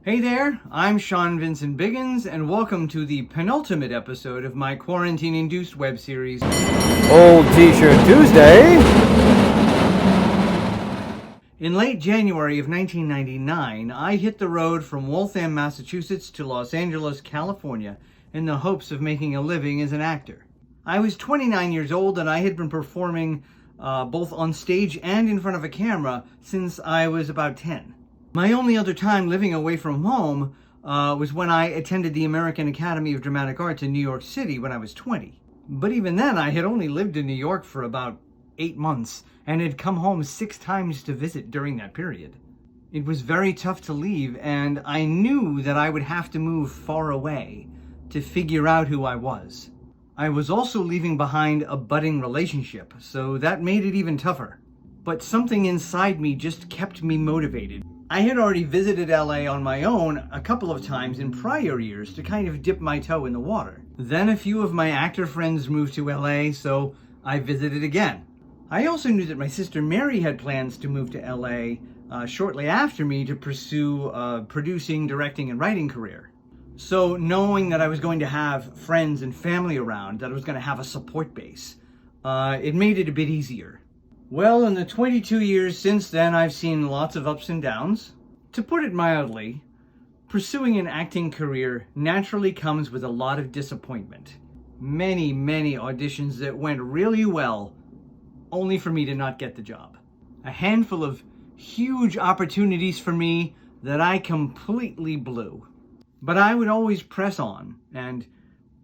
Hey there, I'm Sean Vincent Biggins, and welcome to the penultimate episode of my quarantine-induced web series, Old T-Shirt Tuesday. In late January of 1999, I hit the road from Waltham, Massachusetts to Los Angeles, California, in the hopes of making a living as an actor. I was 29 years old, and I had been performing both on stage and in front of a camera since I was about 10. My only other time living away from home was when I attended the American Academy of Dramatic Arts in New York City when I was 20. But even then, I had only lived in New York for about 8 months and had come home 6 times to visit during that period. It was very tough to leave, and I knew that I would have to move far away to figure out who I was. I was also leaving behind a budding relationship, so that made it even tougher. But something inside me just kept me motivated. I had already visited LA on my own a couple of times in prior years to kind of dip my toe in the water. Then a few of my actor friends moved to LA, so I visited again. I also knew that my sister Mary had plans to move to LA shortly after me to pursue a producing, directing, and writing career. So knowing that I was going to have friends and family around, that I was going to have a support base, it made it a bit easier. Well, in the 22 years since then, I've seen lots of ups and downs. To put it mildly, pursuing an acting career naturally comes with a lot of disappointment. Many auditions that went really well, only for me to not get the job. A handful of huge opportunities for me that I completely blew. But I would always press on, and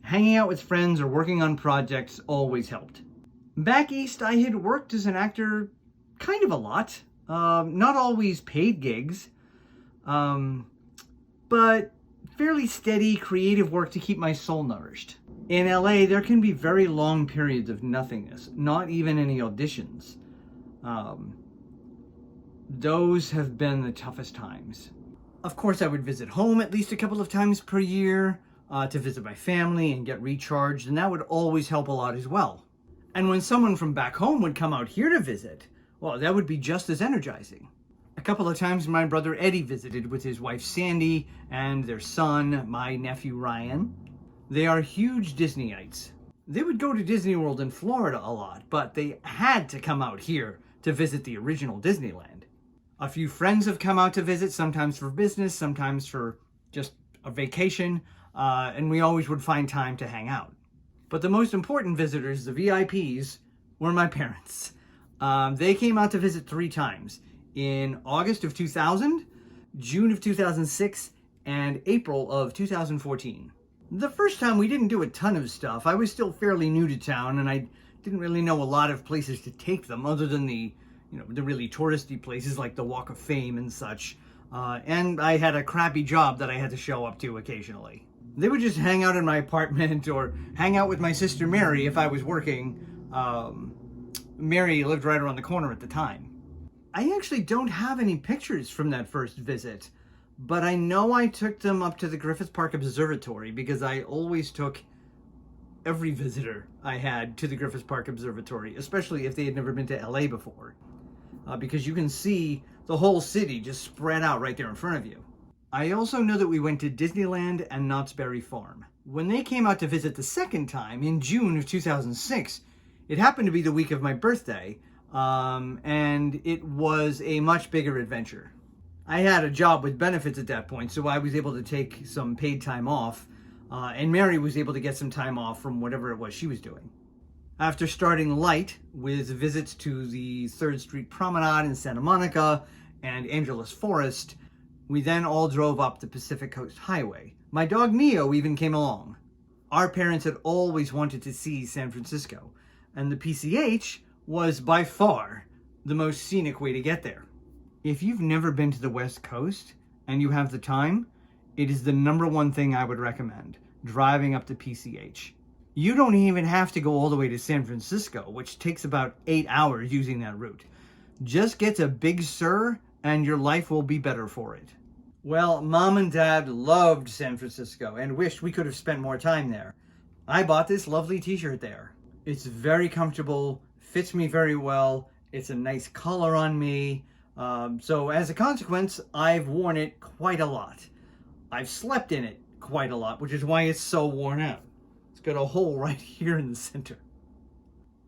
hanging out with friends or working on projects always helped. Back east, I had worked as an actor kind of a lot. Not always paid gigs, but fairly steady creative work to keep my soul nourished. In LA, there can be very long periods of nothingness, not even any auditions. Those have been the toughest times. Of course, I would visit home at least a couple of times per year to visit my family and get recharged, and that would always help a lot as well. And when someone from back home would come out here to visit, well, that would be just as energizing. A couple of times my brother Eddie visited with his wife Sandy and their son, my nephew Ryan. They are huge Disneyites. They would go to Disney World in Florida a lot, but they had to come out here to visit the original Disneyland. A few friends have come out to visit, sometimes for business, sometimes for just a vacation, and we always would find time to hang out. But the most important visitors, the VIPs, were my parents. They came out to visit 3 times, in August of 2000, June of 2006, and April of 2014. The first time we didn't do a ton of stuff. I was still fairly new to town, and I didn't really know a lot of places to take them other than the really touristy places like the Walk of Fame and such. And I had a crappy job that I had to show up to occasionally. They would just hang out in my apartment or hang out with my sister Mary if I was working. Mary lived right around the corner at the time. I actually don't have any pictures from that first visit, but I know I took them up to the Griffith Park Observatory because I always took every visitor I had to the Griffith Park Observatory, especially if they had never been to LA before, because you can see the whole city just spread out right there in front of you. I also know that we went to Disneyland and Knott's Berry Farm. When they came out to visit the second time in June of 2006, it happened to be the week of my birthday, and it was a much bigger adventure. I had a job with benefits at that point, so I was able to take some paid time off, and Mary was able to get some time off from whatever it was she was doing. After starting light with visits to the 3rd Street Promenade in Santa Monica and Angeles Forest, we then all drove up the Pacific Coast Highway. My dog Neo even came along. Our parents had always wanted to see San Francisco, and the PCH was by far the most scenic way to get there. If you've never been to the West Coast and you have the time, it is the #1 thing I would recommend, driving up the PCH. You don't even have to go all the way to San Francisco, which takes about 8 hours using that route. Just get to Big Sur and your life will be better for it. Well, Mom and Dad loved San Francisco and wished we could have spent more time there. I bought this lovely t-shirt there. It's very comfortable, fits me very well, it's a nice color on me, so as a consequence, I've worn it quite a lot. I've slept in it quite a lot, which is why it's so worn out. It's got a hole right here in the center.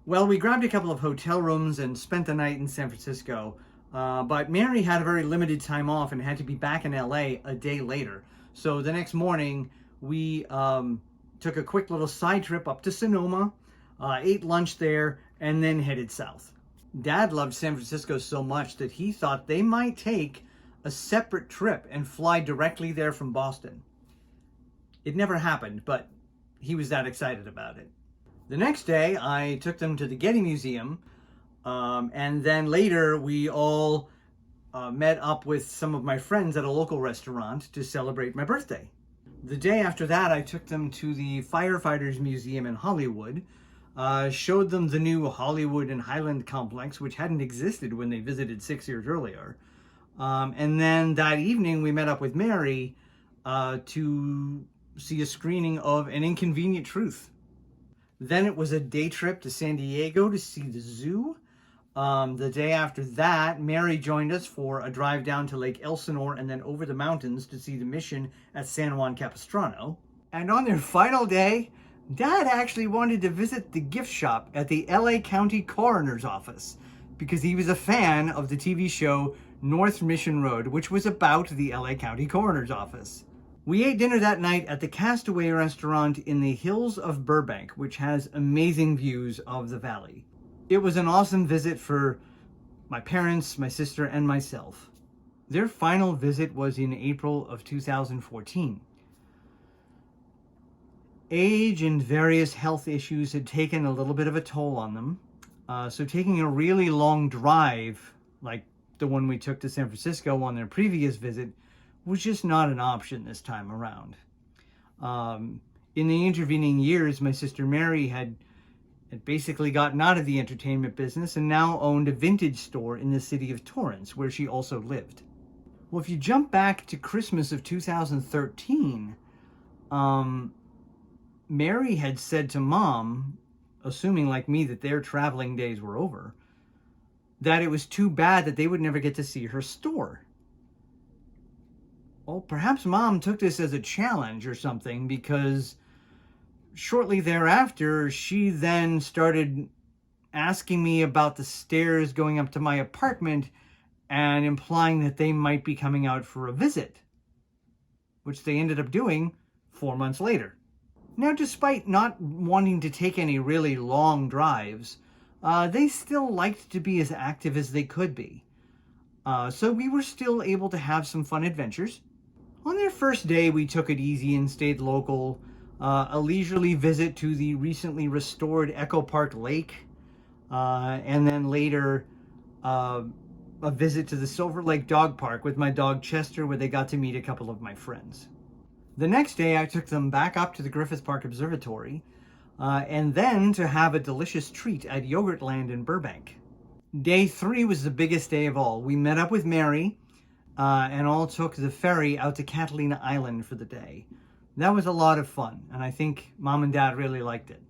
Well, we grabbed a couple of hotel rooms and spent the night in San Francisco, but Mary had a very limited time off and had to be back in LA a day later. So the next morning, we took a quick little side trip up to Sonoma, ate lunch there, and then headed south. Dad loved San Francisco so much that he thought they might take a separate trip and fly directly there from Boston. It never happened, but he was that excited about it. The next day, I took them to the Getty Museum, and then later we all met up with some of my friends at a local restaurant to celebrate my birthday. The day after that, I took them to the Firefighters Museum in Hollywood, showed them the new Hollywood and Highland complex, which hadn't existed when they visited 6 years earlier. And then that evening, we met up with Mary to see a screening of An Inconvenient Truth. Then it was a day trip to San Diego to see the zoo. The day after that, Mary joined us for a drive down to Lake Elsinore and then over the mountains to see the mission at San Juan Capistrano. And on their final day, Dad actually wanted to visit the gift shop at the LA County Coroner's Office because he was a fan of the TV show North Mission Road, which was about the LA County Coroner's Office. We ate dinner that night at the Castaway restaurant in the hills of Burbank, which has amazing views of the valley. It was an awesome visit for my parents, my sister, and myself. Their final visit was in April of 2014. Age and various health issues had taken a little bit of a toll on them. So taking a really long drive, like the one we took to San Francisco on their previous visit, was just not an option this time around. In the intervening years, my sister Mary had basically gotten out of the entertainment business and now owned a vintage store in the city of Torrance, where she also lived. Well, if you jump back to Christmas of 2013, Mary had said to Mom, assuming like me that their traveling days were over, that it was too bad that they would never get to see her store. Well, perhaps Mom took this as a challenge or something, because shortly thereafter, she then started asking me about the stairs going up to my apartment and implying that they might be coming out for a visit, which they ended up doing 4 months later. Now, despite not wanting to take any really long drives, they still liked to be as active as they could be. So we were still able to have some fun adventures. On their first day, we took it easy and stayed local. A leisurely visit to the recently restored Echo Park Lake, and then later a visit to the Silver Lake Dog Park with my dog Chester, where they got to meet a couple of my friends. The next day, I took them back up to the Griffith Park Observatory, and then to have a delicious treat at Yogurtland in Burbank. Day 3 was the biggest day of all. We met up with Mary, and all took the ferry out to Catalina Island for the day. That was a lot of fun, and I think Mom and Dad really liked it.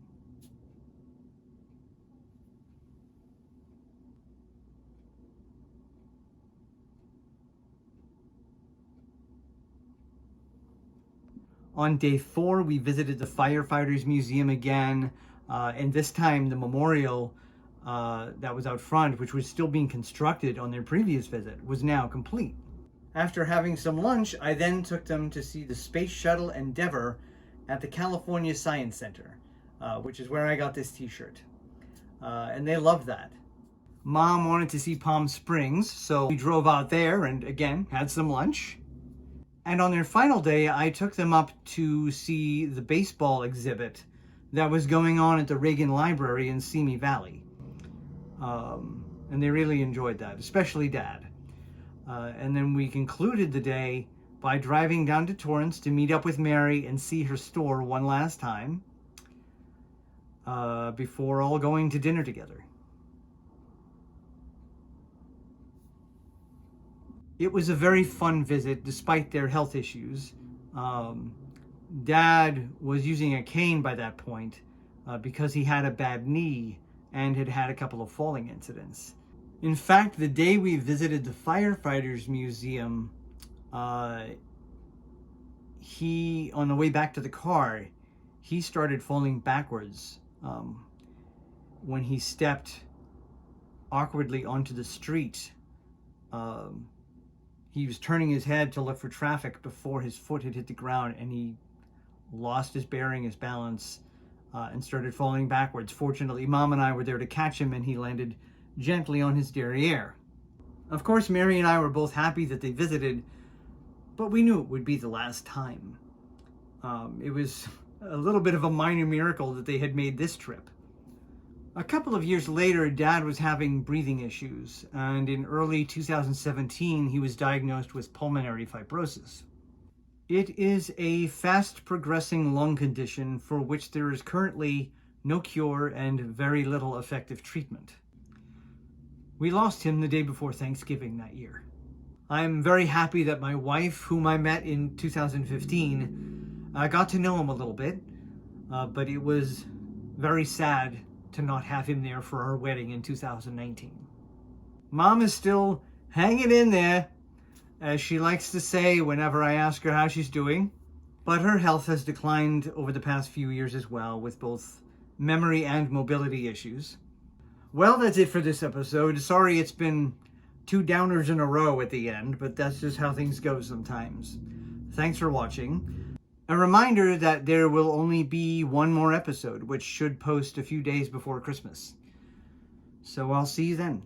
On day 4, we visited the Firefighters Museum again, and this time the memorial that was out front, which was still being constructed on their previous visit, was now complete. After having some lunch, I then took them to see the Space Shuttle Endeavour at the California Science Center, which is where I got this t-shirt. And they loved that. Mom wanted to see Palm Springs, so we drove out there and again had some lunch. And on their final day, I took them up to see the baseball exhibit that was going on at the Reagan Library in Simi Valley. And they really enjoyed that, especially Dad. And then we concluded the day by driving down to Torrance to meet up with Mary and see her store one last time before all going to dinner together. It was a very fun visit despite their health issues. Dad was using a cane by that point because he had a bad knee and had had a couple of falling incidents. In fact, the day we visited the Firefighters Museum, on the way back to the car, he started falling backwards when he stepped awkwardly onto the street. He was turning his head to look for traffic before his foot had hit the ground, and he lost his bearing, his balance, and started falling backwards. Fortunately, Mom and I were there to catch him, and he landed gently on his derriere. Of course, Mary and I were both happy that they visited, but we knew it would be the last time. It was a little bit of a minor miracle that they had made this trip. A couple of years later, Dad was having breathing issues, and in early 2017, he was diagnosed with pulmonary fibrosis. It is a fast-progressing lung condition for which there is currently no cure and very little effective treatment. We lost him the day before Thanksgiving that year. I'm very happy that my wife, whom I met in 2015, got to know him a little bit, but it was very sad to not have him there for our wedding in 2019. Mom is still hanging in there, as she likes to say whenever I ask her how she's doing, but her health has declined over the past few years as well, with both memory and mobility issues. Well, that's it for this episode. Sorry it's been 2 downers in a row at the end, but that's just how things go sometimes. Thanks for watching. A reminder that there will only be one more episode, which should post a few days before Christmas. So I'll see you then.